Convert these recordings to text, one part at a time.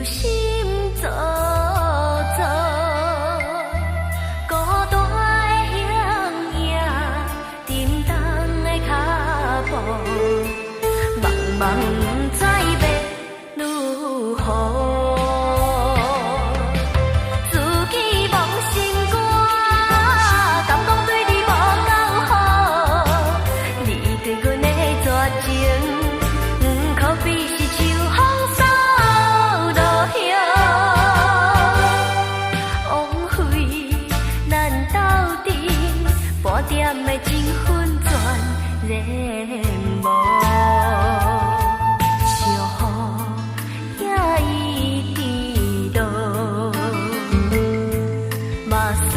心做作，孤单的形影，沉重的脚步，茫茫不知要如何。自己妄心肝，敢讲对你无够好？你对阮的绝情，可比是秋风扫落叶。枉费咱斗阵，半点的情分全然无。祝福也已颠倒，目屎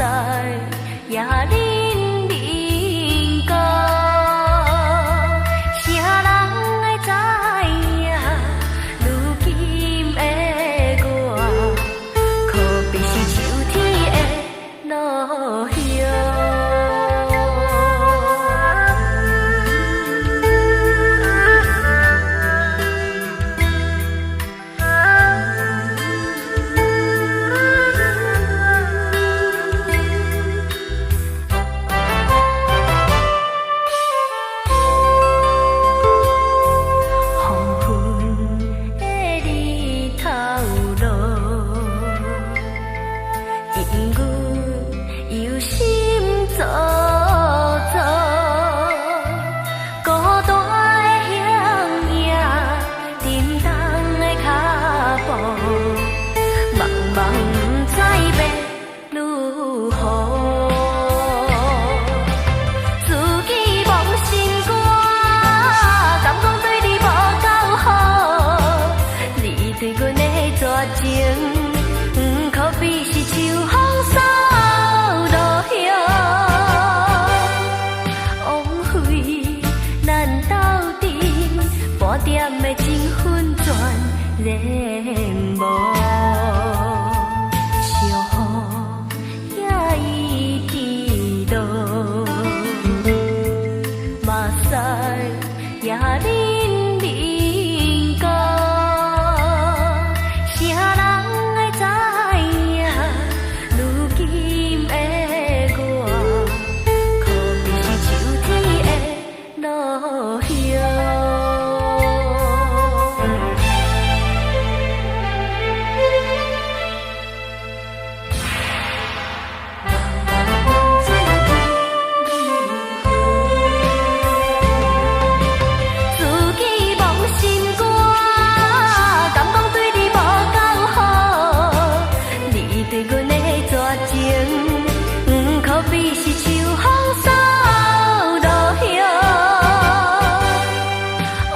也忍忍过。啥人会知影？如今的我，可比是秋天的落叶。黄昏的日头落，因阮忧心做作，孤单的形影，沉重的脚步，茫茫不知要如何。自己妄心肝，敢讲对你无够好？你对阮的绝情，可比是秋风扫落叶。枉费咱斗阵，半点的情分全然无。祝福也已颠倒，目屎也忍忍过。啥人会知影？如今的我，可比是秋天的落叶。自己妄心肝，敢讲对你无够好？你对阮的绝情，可比是秋风扫落叶。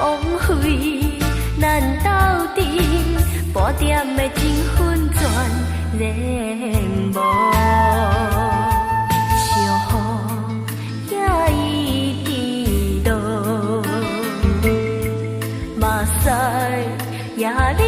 枉费咱斗阵，半点的情分全然无。祝福也已颠倒，目屎也忍